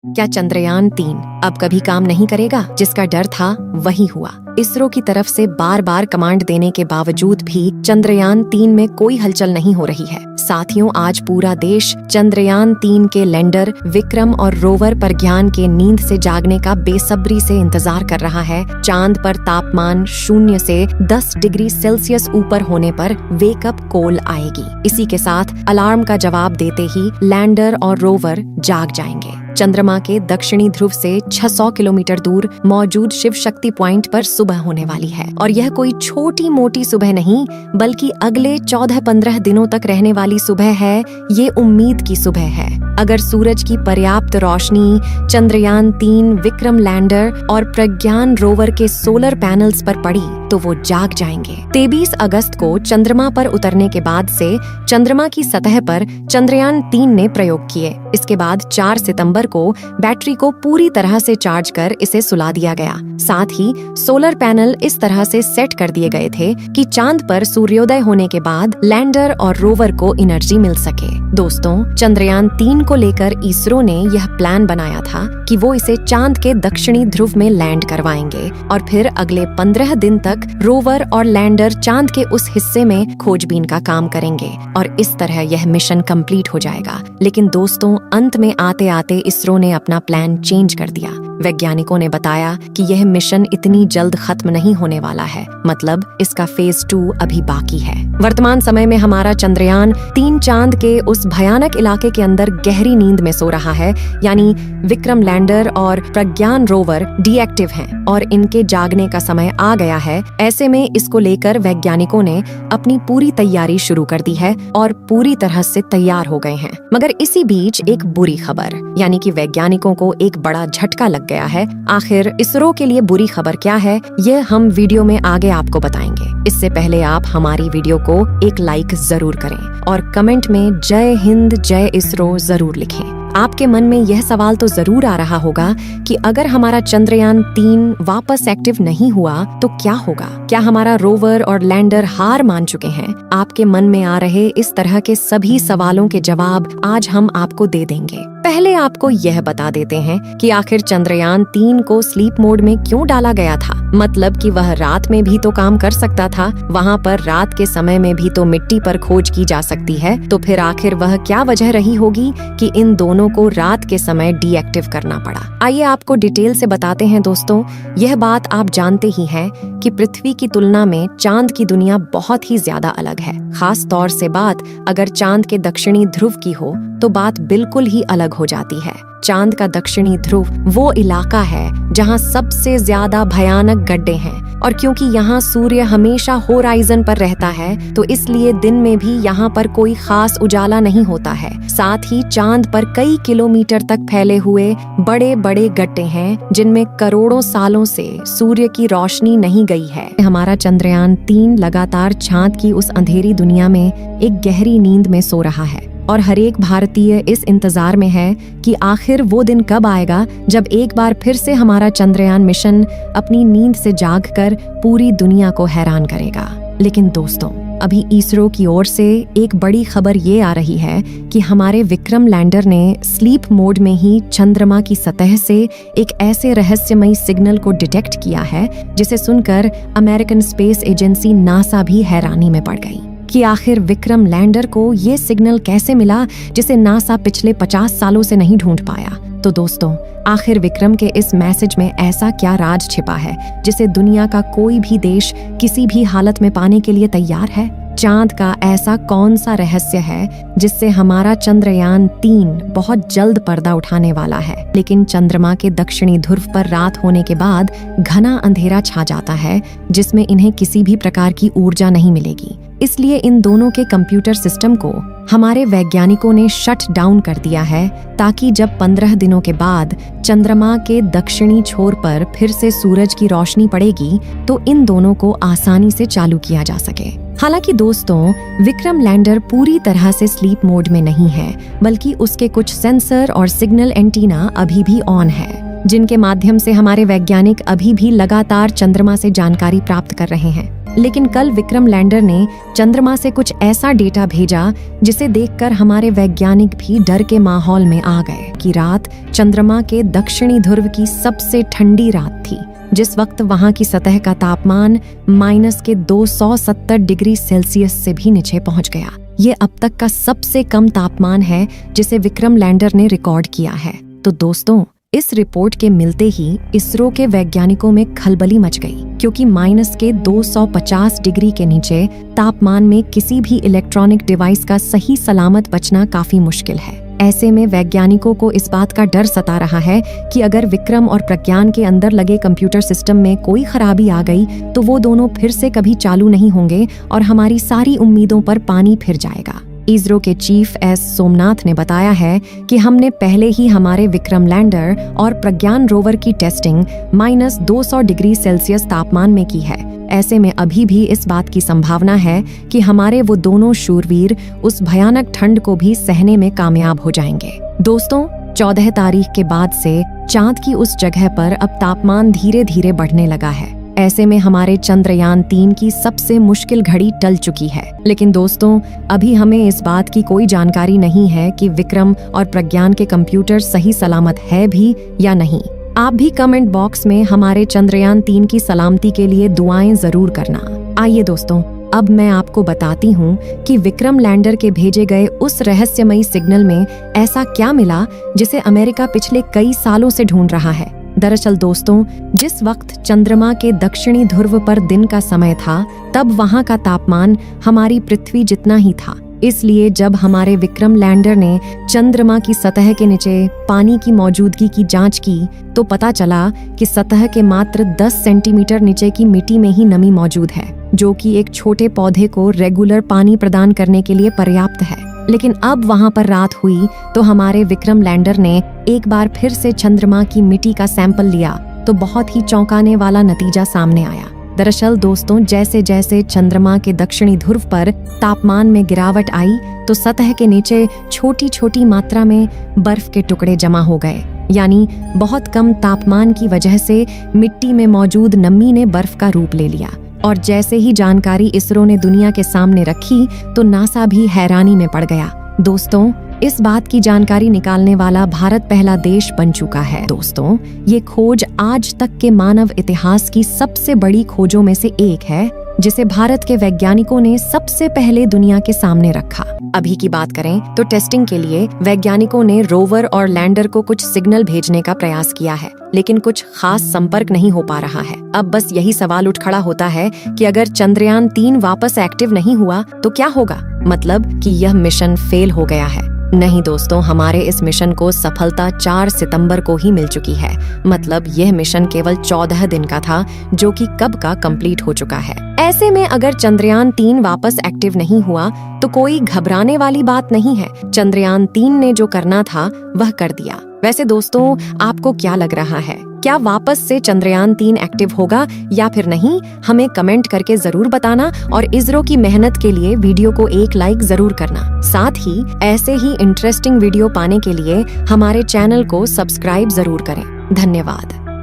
क्या चंद्रयान-3 अब कभी काम नहीं करेगा? जिसका डर था वही हुआ। इसरो की तरफ से बार बार कमांड देने के बावजूद भी चंद्रयान-3 में कोई हलचल नहीं हो रही है। साथियों, आज पूरा देश चंद्रयान-3 के लैंडर विक्रम और रोवर प्रज्ञान के नींद से जागने का बेसब्री से इंतजार कर रहा है। चांद पर तापमान 0 से 10 डिग्री सेल्सियस ऊपर होने पर वेकअप कॉल आएगी। इसी के साथ अलार्म का जवाब देते ही लैंडर और रोवर जाग जाएंगे। चंद्रमा के दक्षिणी ध्रुव से 600 किलोमीटर दूर मौजूद शिव शक्ति पॉइंट पर सुबह होने वाली है। और यह कोई छोटी मोटी सुबह नहीं, बल्कि अगले 14-15 दिनों तक रहने वाली सुबह है। ये उम्मीद की सुबह है। अगर सूरज की पर्याप्त रोशनी चंद्रयान-3 विक्रम लैंडर और प्रज्ञान रोवर के सोलर पैनल्स पर पड़ी तो वो जाग जाएंगे। 23 अगस्त को चंद्रमा पर उतरने के बाद से चंद्रमा की सतह पर चंद्रयान-3 ने प्रयोग किए। इसके बाद 4 सितंबर को बैटरी को पूरी तरह से चार्ज कर इसे सुला दिया गया। साथ ही सोलर पैनल इस तरह से सेट कर दिए गए थे कि चांद पर सूर्योदय होने के बाद लैंडर और रोवर को एनर्जी मिल सके। दोस्तों, चंद्रयान-3 को लेकर इसरो ने यह प्लान बनाया था कि वो इसे चांद के दक्षिणी ध्रुव में लैंड करवाएंगे और फिर अगले 15 दिन तक रोवर और लैंडर चांद के उस हिस्से में खोजबीन का काम करेंगे और इस तरह यह मिशन कंप्लीट हो जाएगा। लेकिन दोस्तों, अंत में आते आते इसरो ने अपना प्लान चेंज कर दिया। वैज्ञानिकों ने बताया कि यह मिशन इतनी जल्द खत्म नहीं होने वाला है, मतलब इसका फेज 2 अभी बाकी है। वर्तमान समय में हमारा चंद्रयान-3 चांद के उस भयानक इलाके के अंदर गहरी नींद में सो रहा है, यानी विक्रम लैंडर और प्रज्ञान रोवर डीएक्टिव हैं और इनके जागने का समय आ गया है। ऐसे में इसको लेकर वैज्ञानिकों ने अपनी पूरी तैयारी शुरू कर दी है और पूरी तरह से तैयार हो गए हैं। मगर इसी बीच एक बुरी खबर, यानी कि वैज्ञानिकों को एक बड़ा झटका लग गया है। आखिर इसरो के लिए बुरी खबर क्या है, ये हम वीडियो में आगे आपको बताएंगे। इससे पहले आप हमारी वीडियो को एक लाइक जरूर करें और कमेंट में जय हिंद जय इसरो जरूर लिखें। आपके मन में यह सवाल तो जरूर आ रहा होगा कि अगर हमारा चंद्रयान-3 वापस एक्टिव नहीं हुआ तो क्या होगा? क्या हमारा रोवर और लैंडर हार मान चुके हैं? आपके मन में आ रहे इस तरह के सभी सवालों के जवाब आज हम आपको दे देंगे। पहले आपको यह बता देते हैं कि आखिर चंद्रयान-3 को स्लीप मोड में क्यों डाला गया था। मतलब कि वह रात में भी तो काम कर सकता था। वहाँ पर रात के समय में भी तो मिट्टी पर खोज की जा सकती है। तो फिर आखिर वह क्या वजह रही होगी कि इन दोनों को रात के समय डीएक्टिव करना पड़ा? आइए आपको डिटेल से बताते हैं। दोस्तों, यह बात आप जानते ही हैं कि पृथ्वी की तुलना में चांद की दुनिया बहुत ही ज्यादा अलग है। खास तौर से बात अगर चांद के दक्षिणी ध्रुव की हो तो बात बिल्कुल ही अलग हो जाती है। चांद का दक्षिणी ध्रुव वो इलाका है जहाँ सबसे ज्यादा भयानक गड्ढे हैं और क्योंकि यहाँ सूर्य हमेशा होराइजन पर रहता है तो इसलिए दिन में भी यहाँ पर कोई खास उजाला नहीं होता है। साथ ही चांद पर कई किलोमीटर तक फैले हुए बड़े बड़े गड्ढे हैं जिनमें करोड़ों सालों से सूर्य की रोशनी नहीं गई है। हमारा चंद्रयान-3 लगातार चांद की उस अंधेरी दुनिया में एक गहरी नींद में सो रहा है और हर एक भारतीय इस इंतजार में है कि आखिर वो दिन कब आएगा जब एक बार फिर से हमारा चंद्रयान मिशन अपनी नींद से जागकर पूरी दुनिया को हैरान करेगा। लेकिन दोस्तों, अभी इसरो की ओर से एक बड़ी खबर ये आ रही है कि हमारे विक्रम लैंडर ने स्लीप मोड में ही चंद्रमा की सतह से एक ऐसे रहस्यमयी सिग्नल को डिटेक्ट किया है जिसे सुनकर अमेरिकन स्पेस एजेंसी नासा भी हैरानी में पड़ गई कि आखिर विक्रम लैंडर को ये सिग्नल कैसे मिला जिसे नासा पिछले 50 सालों से नहीं ढूंढ पाया। तो दोस्तों, आखिर विक्रम के इस मैसेज में ऐसा क्या राज छिपा है जिसे दुनिया का कोई भी देश किसी भी हालत में पाने के लिए तैयार है? चांद का ऐसा कौन सा रहस्य है जिससे हमारा चंद्रयान-3 बहुत जल्द पर्दा उठाने वाला है? लेकिन चंद्रमा के दक्षिणी ध्रुव पर रात होने के बाद घना अंधेरा छा जाता है जिसमें इन्हें किसी भी प्रकार की ऊर्जा नहीं मिलेगी। इसलिए इन दोनों के कंप्यूटर सिस्टम को हमारे वैज्ञानिकों ने शट डाउन कर दिया है ताकि जब 15 दिनों के बाद चंद्रमा के दक्षिणी छोर पर फिर से सूरज की रोशनी पड़ेगी तो इन दोनों को आसानी से चालू किया जा सके। हालांकि दोस्तों, विक्रम लैंडर पूरी तरह से स्लीप मोड में नहीं है, बल्कि उसके कुछ सेंसर और सिग्नल एंटीना अभी भी ऑन है, जिनके माध्यम से हमारे वैज्ञानिक अभी भी लगातार चंद्रमा से जानकारी प्राप्त कर रहे हैं। लेकिन कल विक्रम लैंडर ने चंद्रमा से कुछ ऐसा डेटा भेजा जिसे देखकर हमारे वैज्ञानिक भी डर के माहौल में आ गए कि रात चंद्रमा के दक्षिणी ध्रुव की सबसे ठंडी रात थी, जिस वक्त वहां की सतह का तापमान -270 डिग्री सेल्सियस से भी नीचे पहुंच गया। ये अब तक का सबसे कम तापमान है जिसे विक्रम लैंडर ने रिकॉर्ड किया है। तो दोस्तों, इस रिपोर्ट के मिलते ही इसरो के वैज्ञानिकों में खलबली मच गई, क्योंकि -250 डिग्री के नीचे तापमान में किसी भी इलेक्ट्रॉनिक डिवाइस का सही सलामत बचना काफी मुश्किल है। ऐसे में वैज्ञानिकों को इस बात का डर सता रहा है कि अगर विक्रम और प्रज्ञान के अंदर लगे कंप्यूटर सिस्टम में कोई खराबी आ गई तो वो दोनों फिर से कभी चालू नहीं होंगे और हमारी सारी उम्मीदों पर पानी फिर जाएगा। इसरो के चीफ एस सोमनाथ ने बताया है कि हमने पहले ही हमारे विक्रम लैंडर और प्रज्ञान रोवर की टेस्टिंग -200 डिग्री सेल्सियस तापमान में की है। ऐसे में अभी भी इस बात की संभावना है कि हमारे वो दोनों शूरवीर उस भयानक ठंड को भी सहने में कामयाब हो जाएंगे। दोस्तों, 14 तारीख के बाद से चांद की उस जगह पर अब तापमान धीरे धीरे बढ़ने लगा है। ऐसे में हमारे चंद्रयान 3 की सबसे मुश्किल घड़ी टल चुकी है। लेकिन दोस्तों, अभी हमें इस बात की कोई जानकारी नहीं है कि विक्रम और प्रज्ञान के कंप्यूटर सही सलामत है भी या नहीं। आप भी कमेंट बॉक्स में हमारे चंद्रयान 3 की सलामती के लिए दुआएं जरूर करना। आइए दोस्तों, अब मैं आपको बताती हूँ कि विक्रम लैंडर के भेजे गए उस रहस्यमयी सिग्नल में ऐसा क्या मिला जिसे अमेरिका पिछले कई सालों से ढूंढ रहा है। दरअसल दोस्तों, जिस वक्त चंद्रमा के दक्षिणी ध्रुव पर दिन का समय था, तब वहां का तापमान हमारी पृथ्वी जितना ही था। इसलिए जब हमारे विक्रम लैंडर ने चंद्रमा की सतह के नीचे पानी की मौजूदगी की जांच की तो पता चला कि सतह के मात्र 10 सेंटीमीटर नीचे की मिट्टी में ही नमी मौजूद है, जो कि एक छोटे पौधे को रेगुलर पानी प्रदान करने के लिए पर्याप्त है। लेकिन अब वहां पर रात हुई तो हमारे विक्रम लैंडर ने एक बार फिर से चंद्रमा की मिट्टी का सैंपल लिया तो बहुत ही चौंकाने वाला नतीजा सामने आया। दरअसल दोस्तों, जैसे जैसे चंद्रमा के दक्षिणी ध्रुव पर तापमान में गिरावट आई तो सतह के नीचे छोटी छोटी मात्रा में बर्फ के टुकड़े जमा हो गए। यानी बहुत कम तापमान की वजह से मिट्टी में मौजूद नमी ने बर्फ का रूप ले लिया। और जैसे ही जानकारी इसरो ने दुनिया के सामने रखी तो नासा भी हैरानी में पड़ गया। दोस्तों, इस बात की जानकारी निकालने वाला भारत पहला देश बन चुका है। दोस्तों, ये खोज आज तक के मानव इतिहास की सबसे बड़ी खोजों में से एक है, जिसे भारत के वैज्ञानिकों ने सबसे पहले दुनिया के सामने रखा। अभी की बात करें तो टेस्टिंग के लिए वैज्ञानिकों ने रोवर और लैंडर को कुछ सिग्नल भेजने का प्रयास किया है, लेकिन कुछ खास संपर्क नहीं हो पा रहा है। अब बस यही सवाल उठ खड़ा होता है कि अगर चंद्रयान 3 वापस एक्टिव नहीं हुआ तो क्या होगा? मतलब कि यह मिशन फेल हो गया है। नहीं दोस्तों, हमारे इस मिशन को सफलता 4 सितंबर को ही मिल चुकी है। मतलब यह मिशन केवल 14 दिन का था, जो कि कब का कंप्लीट हो चुका है। ऐसे में अगर चंद्रयान 3 वापस एक्टिव नहीं हुआ तो कोई घबराने वाली बात नहीं है। चंद्रयान 3 ने जो करना था वह कर दिया। वैसे दोस्तों, आपको क्या लग रहा है? क्या वापस से चंद्रयान 3 एक्टिव होगा या फिर नहीं? हमें कमेंट करके जरूर बताना और इसरो की मेहनत के लिए वीडियो को एक लाइक जरूर करना। साथ ही ऐसे ही इंटरेस्टिंग वीडियो पाने के लिए हमारे चैनल को सब्सक्राइब जरूर करें। धन्यवाद।